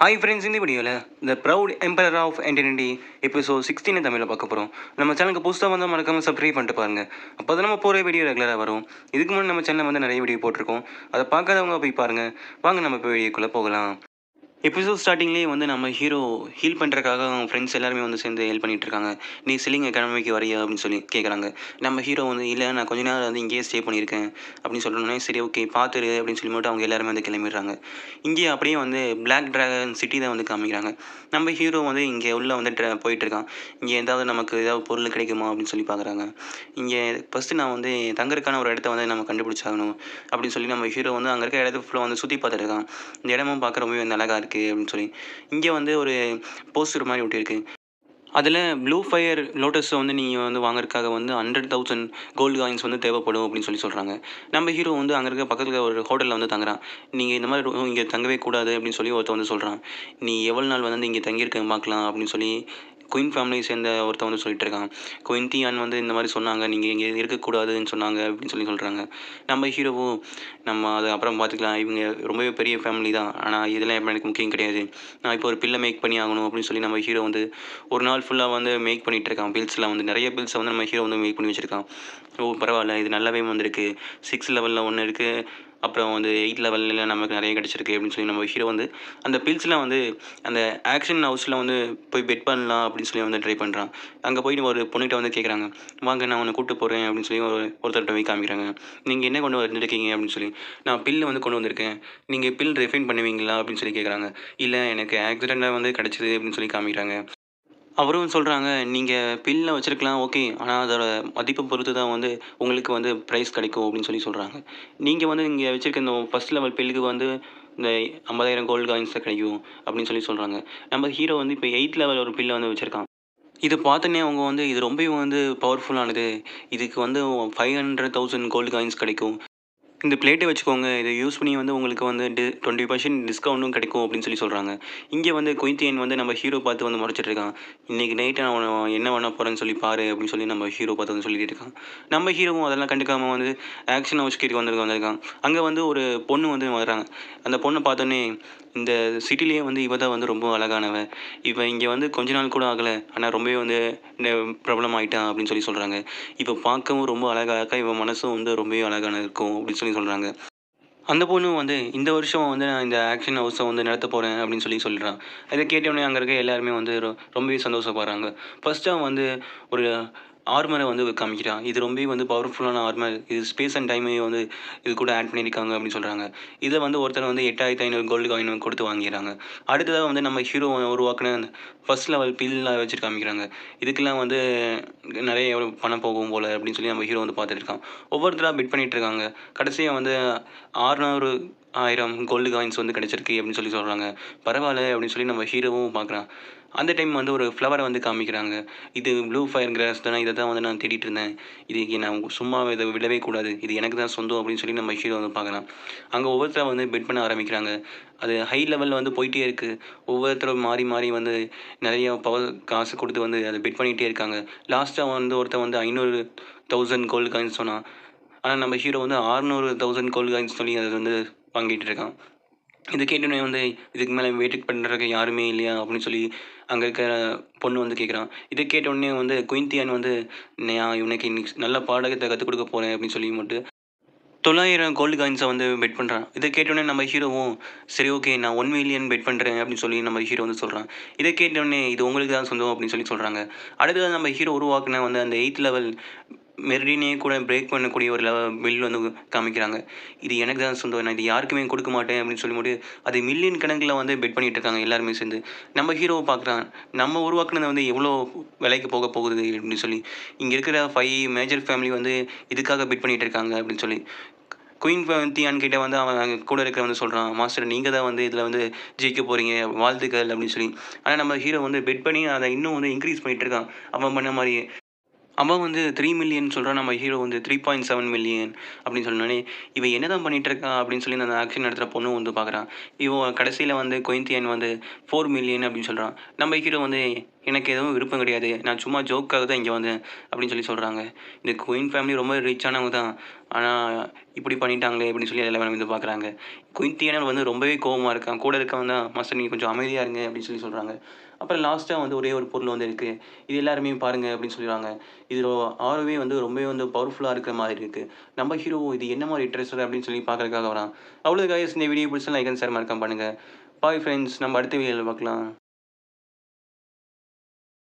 Hi friends, இந்த வீடியோவில் the proud emperor of eternity episode 16 தமிழில் பார்க்க போகிறோம். நம்ம சேனலுக்கு புதுசாக வந்தால் மறக்காமல் சப்ஸ்கிரைப் பண்ணிட்டு பாருங்கள். அப்போ தான் நம்ம போகிற வீடியோ ரெகுலராக வரும். இதுக்கு முன்னாடி நம்ம சேனலில் வந்து நிறைய வீடியோ போட்டிருக்கோம். அதை பார்க்காதவங்க போய் பாருங்கள். வாங்க நம்ம இப்போ வீடியோக்குள்ளே போகலாம். எபிசோட் ஸ்டார்டிங்லேயே வந்து நம்ம ஹீரோ ஹீல் பண்ணுறக்காக அவங்க ஃப்ரெண்ட்ஸ் எல்லாருமே வந்து சேர்ந்து ஹெல்ப் பண்ணிட்டு இருக்காங்க. நீ சில்லிங் அகாடமிக்கு வரையா அப்படின்னு சொல்லி கேட்குறாங்க. நம்ம ஹீரோ வந்து இல்லை, நான் கொஞ்ச நேரம் வந்து இங்கேயே ஸ்டே பண்ணியிருக்கேன் அப்படின்னு சொல்லணுன்னே, சரி ஓகே பார்த்துரு அப்படின்னு சொல்லி மட்டும் அவங்க எல்லாருமே வந்து கிளம்பிடுறாங்க. இங்கேயே அப்படியே வந்து பிளாக் ட்ராகன் சிட்டி தான் வந்து காமிக்கிறாங்க. நம்ம ஹீரோ வந்து இங்கே உள்ளே வந்து போயிட்டுருக்கான். இங்கே ஏதாவது நமக்கு ஏதாவது பொருள் கிடைக்குமா அப்படின்னு சொல்லி பார்க்குறாங்க. இங்கே ஃபஸ்ட்டு நான் வந்து தங்கறதுக்கான ஒரு இடத்த வந்து நம்ம கண்டுபிடிச்சாகணும் அப்படின்னு சொல்லி நம்ம ஹீரோ வந்து அங்கே இருக்க இடத்த ஃபுல்லாக வந்து சுற்றி பார்த்துட்டு இருக்கான். இந்த இடமும் பார்க்க ரொம்பவே வந்து அழகாக இருக்குது அப்படின்னு சொல்லி இங்கே வந்து ஒரு போஸ்டர் மாதிரி ஒட்டியிருக்கு. அதில் ப்ளூ ஃபயர் லோட்டஸை வந்து நீங்கள் வந்து வாங்குறதுக்காக வந்து 100,000 கோல்டு காயின்ஸ் வந்து தேவைப்படும் அப்படின்னு சொல்லி சொல்கிறாங்க. நம்ம ஹீரோ வந்து அங்கே இருக்க பக்கத்தில் ஒரு ஹோட்டலில் வந்து தங்குறான். நீங்கள் இந்த மாதிரி இங்கே தங்கவே கூடாது அப்படின்னு சொல்லி ஒருத்தன் வந்து சொல்கிறான். நீ எவ்வளோ நாள் வந்து இங்கே தங்கியிருக்க பார்க்கலாம் அப்படின்னு சொல்லி குயின் ஃபேமிலியை சேர்ந்த ஒருத்தன் வந்து சொல்லிட்டு இருக்கான். குயின்டியான் வந்து இந்த மாதிரி சொன்னாங்க, நீங்கள் இங்கே இருக்கக்கூடாதுன்னு சொன்னாங்க அப்படின்னு சொல்லி சொல்கிறாங்க. நம்ம ஹீரோவும் நம்ம அதை அப்புறம் பார்த்துக்கலாம், இவங்க ரொம்பவே பெரிய ஃபேமிலி தான், ஆனால் இதெல்லாம் இப்போ எனக்கு முக்கியம் கிடையாது, நான் இப்போ ஒரு பில்லை மேக் பண்ணி ஆகணும் அப்படின்னு சொல்லி நம்ம ஹீரோ வந்து ஒரு நாள் ஃபுல்லாக வந்து மேக் பண்ணிகிட்டு இருக்கான். பில்ஸ்லாம் வந்து நிறைய பில்ஸை வந்து நம்ம ஹீரோ வந்து மேக் பண்ணி வச்சுருக்கான். ஓ பரவாயில்ல, இது நல்லாவே வந்திருக்கு. 6 லெவலில் ஒன்று இருக்குது, அப்புறம் வந்து 8 லெவலில் நமக்கு நிறைய கிடச்சிருக்கு அப்படின்னு சொல்லி நம்ம ஹீரோ வந்து அந்த பில்ஸ்லாம் வந்து அந்த ஆக்ஷன் ஹவுஸில் வந்து போய் பெட் பண்ணலாம் அப்படின்னு சொல்லி வந்து ட்ரை பண்ணுறான். அங்கே போய் ஒரு பொண்ணுகிட்ட வந்து கேட்குறாங்க, வாங்க நான் உன்னை கூப்பிட்டு போகிறேன் அப்படின்னு சொல்லி ஒருத்தர்கிட்ட போய் காமிக்கிறாங்க. நீங்கள் என்ன கொண்டு வந்துருக்கீங்க அப்படின்னு சொல்லி, நான் பில்லு வந்து கொண்டு வந்திருக்கேன், நீங்கள் பில் ரெஃபைன் பண்ணுவீங்களா அப்படின்னு சொல்லி கேட்குறாங்க. இல்லை எனக்கு ஆக்சிடெண்ட்டாக வந்து கிடச்சிது அப்படின்னு சொல்லி காமிக்கிறாங்க. அவரும் சொல்கிறாங்க, நீங்கள் பில்ல வச்சுருக்கலாம் ஓகே, ஆனால் அதோட மதிப்பை பொறுத்து தான் வந்து உங்களுக்கு வந்து ப்ரைஸ் கிடைக்கும் அப்படின்னு சொல்லி சொல்கிறாங்க. நீங்கள் வந்து இங்கே வச்சுருக்க இந்த ஃபஸ்ட் லெவல் பில்லுக்கு வந்து இந்த 50,000 கோல்டு காயின்ஸ் தான் கிடைக்கும் அப்படின்னு சொல்லி சொல்கிறாங்க. நம்ம ஹீரோ வந்து இப்போ 8 லெவல் ஒரு பில்லை வந்து வச்சுருக்கான். இத பார்த்தோன்னே அவங்க வந்து இது ரொம்பவே வந்து பவர்ஃபுல்லானது, இதுக்கு வந்து 500,000 கோல்டு காயின்ஸ் கிடைக்கும், இந்த பிளேட்டை வச்சுக்கோங்க, இதை யூஸ் பண்ணி வந்து உங்களுக்கு வந்து 20% டிஸ்கவுண்ட்டும் கிடைக்கும் அப்படின்னு சொல்லி சொல்கிறாங்க. இங்கே வந்து குயின்டியன் வந்து நம்ம ஹீரோ பார்த்து வந்து முறைச்சிட்டு இருக்கான். இன்றைக்கி நைட்டு நான் உன்னை என்ன பண்ண போகிறேன்னு சொல்லி பாரு அப்படின்னு சொல்லி நம்ம ஹீரோ பார்த்து வந்து சொல்லிட்டு இருக்கான். நம்ம ஹீரோவும் அதெல்லாம் கண்டுக்காமல் வந்து ஆக்ஷன் ஹவுஸ் கிட்ட வந்திருக்கான். அங்கே வந்து ஒரு பொண்ணு வந்து வர்றாங்க. அந்த பொண்ணை பார்த்தோன்னே, இந்த சிட்டிலேயே வந்து இவ தான் வந்து ரொம்ப அழகானவ, இவன் இங்கே வந்து கொஞ்ச நாள் கூட ஆகலை, ஆனால் ரொம்பவே வந்து பிரபலம் ஆகிட்டான் அப்படின்னு சொல்லி சொல்கிறாங்க. இப்போ பார்க்கவும் ரொம்ப அழகாக இருக்கா, இவன் மனசும் வந்து ரொம்பவே அழகான இருக்கும் அப்படின்னு சொல்லி சொல்கிறாங்க. அந்த பொண்ணு வந்து இந்த வருஷம் வந்து நான் இந்த ஆக்ஷன் ஹவுஸை வந்து நடத்த போகிறேன் அப்படின்னு சொல்லி சொல்கிறான். இதை கேட்டவுடனே அங்கே இருக்க எல்லாருமே வந்து ரொம்பவே சந்தோஷப்படுறாங்க. ஃபர்ஸ்ட்டு அவன் வந்து ஒரு ஆர்மரை வந்து காமிக்கிறான். இது ரொம்பவே வந்து பவர்ஃபுல்லான ஆர்மர், இது ஸ்பேஸ் அண்ட் டைமையும் வந்து இது கூட ஆட் பண்ணியிருக்காங்க அப்படின்னு சொல்கிறாங்க. இதை வந்து ஒருத்தர் வந்து 8,500 கோல்டு காயின் கொடுத்து வாங்கிடுறாங்க. அடுத்ததாக வந்து நம்ம ஹீரோ உருவாக்குன அந்த ஃபர்ஸ்ட் லெவல் பில்லாம் வச்சுட்டு காமிக்கிறாங்க. இதுக்கெல்லாம் வந்து நிறைய எவ்வளோ பணம் போகும் போல் அப்படின்னு சொல்லி நம்ம ஹீரோ வந்து பார்த்துட்டு இருக்கான். ஒவ்வொருத்தராக பிட் பண்ணிகிட்டு இருக்காங்க. கடைசியாக வந்து 600,000 கோல்டு காயின்ஸ் வந்து கிடச்சிருக்கு அப்படின்னு சொல்லி சொல்கிறாங்க. பரவாயில்ல அப்படின்னு சொல்லி நம்ம ஹீரோவும் பார்க்குறான். அந்த டைம் வந்து ஒரு ஃப்ளவரை வந்து காமிக்கிறாங்க. இது ப்ளூ ஃபயர் கிராஸ் தானே, இதை தான் வந்து நான் தேடிட்டு இருந்தேன், இது நான் சும்மா இதை விடவே கூடாது, இது எனக்கு தான் சொந்தம் அப்படின்னு சொல்லி நம்ம ஹீரோ வந்து பார்க்குறான். அங்கே ஒவ்வொருத்தராக வந்து பெட் பண்ண ஆரம்பிக்கிறாங்க. அது ஹை லெவலில் வந்து போயிட்டே இருக்குது. ஒவ்வொருத்தரும் மாறி மாறி வந்து நிறைய காசு கொடுத்து வந்து அதை பெட் பண்ணிகிட்டே இருக்காங்க. லாஸ்ட்டாக வந்து ஒருத்தன் வந்து 500,000 கோல்டு காயின்ஸ் சொன்னான். ஆனால் நம்ம ஹீரோ வந்து 600,000 கோல்டு காயின்ஸ் சொல்லி அதை வந்து வாங்கிட்டு இருக்கான். இதை கேட்டோன்னே வந்து இதுக்கு மேலே வெயிட் பண்ணுறதுக்கு யாருமே இல்லையா அப்படின்னு சொல்லி அங்கே இருக்க பொண்ணு வந்து கேட்குறான். இதை கேட்டோடனே வந்து குயின்டியான் வந்து, நான் இவனுக்கு இன்னைக்கு நல்ல பாடகத்தை கற்றுக் கொடுக்க போகிறேன் அப்படின்னு சொல்லி மட்டும் 900 கோல்டு காயின்ஸை வந்து பெட் பண்ணுறான். இதை கேட்டோடனே நம்ம ஹீரோவும், சரி ஓகே நான் 1 மில்லியன் பெட் பண்ணுறேன் அப்படின்னு சொல்லி நம்ம ஹீரோ வந்து சொல்கிறான். இதை கேட்டோடனே இது உங்களுக்கு தான் சொந்தம் அப்படின்னு சொல்லி சொல்கிறாங்க. அடுத்தது நம்ம ஹீரோ உருவாக்குன வந்து அந்த 8 லெவல் மெரிடினே கூட பிரேக் பண்ணக்கூடிய ஒரு பில் வந்து காமிக்கிறாங்க. இது எனக்கு தான் சொந்தம், நான் இது யாருக்குமே கொடுக்க மாட்டேன் அப்படின்னு சொல்லிவிட்டு அது மில்லியன் கணக்கில் வந்து பெட் பண்ணிகிட்டு இருக்காங்க எல்லாருமே சேர்ந்து. நம்ம ஹீரோவை பார்க்குறான், நம்ம உருவாக்குனது வந்து எவ்வளோ விலைக்கு போக போகுது அப்படின்னு சொல்லி. இங்கே இருக்கிற 5 மேஜர் ஃபேமிலி வந்து இதுக்காக பெட் பண்ணிகிட்டு இருக்காங்க அப்படின்னு சொல்லி. குயின் தியான் கிட்ட வந்து அவன் கூட இருக்கிறவன் வந்து சொல்கிறான், மாஸ்டர் நீங்கள் தான் வந்து இதில் வந்து ஜெயிக்க போகிறீங்க, வாழ்த்துக்கள் அப்படின்னு சொல்லி. ஆனால் நம்ம ஹீரோ வந்து பெட் பண்ணி அதை இன்னும் வந்து இன்க்ரீஸ் பண்ணிகிட்டு இருக்கான் அவன் பண்ண மாதிரியே. அவன் வந்து 3 மில்லியன் சொல்கிறான், நம்ம ஹீரோ வந்து 3.7 மில்லியன் அப்படின்னு சொன்னோடனே, இவன் என்ன தான் பண்ணிகிட்டு இருக்கான் அப்படின்னு சொல்லி அந்த ஆக்ஷன் நடத்துகிற பொண்ணு வந்து பார்க்குறான். இவன் கடைசியில் வந்து குயின்டியன் வந்து 4 மில்லியன் அப்படின்னு சொல்கிறான். நம்ம ஹீரோ வந்து எனக்கு எதுவும் விருப்பம் கிடையாது. நான் சும்மா ஜோக்காக தான் இங்க வந்தேன் அப்படின்னு சொல்றாங்க. இந்த குயின் ஃபேமிலி ரொம்ப ரிச்சானவங்க தான். ஆனா இப்படி பண்ணிட்டாங்களே அப்படின்னு சொல்லி எல்லாரும் வந்து பார்க்குறாங்க. குயின் தியனர் வந்து ரொம்பவே கோவமா இருக்கான். கூட இருக்கவன் தான் மாஸ்டர் நீங்க கொஞ்சம் அமைதியா இருங்க அப்படின்னு சொல்றாங்க. அப்புறம் லாஸ்ட்டா வந்து ஒரே ஒரு பொருள் வந்து இருக்கு. இது எல்லாருமே பாருங்க அப்படின்னு சொல்லிடுவாங்க. இதுல ஆரோவே வந்து ரொம்பவே வந்து பவர்ஃபுல்லா இருக்கிற மாதிரி இருக்கு. நம்ம ஹீரோ இது என்ன மாரி ட்ரெஷர் அப்படின்னு சொல்லி பார்க்கறதுக்காக வரான். அவ்வளோ கைஸ் இந்த வீடியோ பிடிச்சா லைக் அண்ட் ஷேர் மறக்காம பண்ணுங்க. பாய் ஃப்ரெண்ட்ஸ் நம்ம அடுத்த வீடியோல பார்க்கலாம்.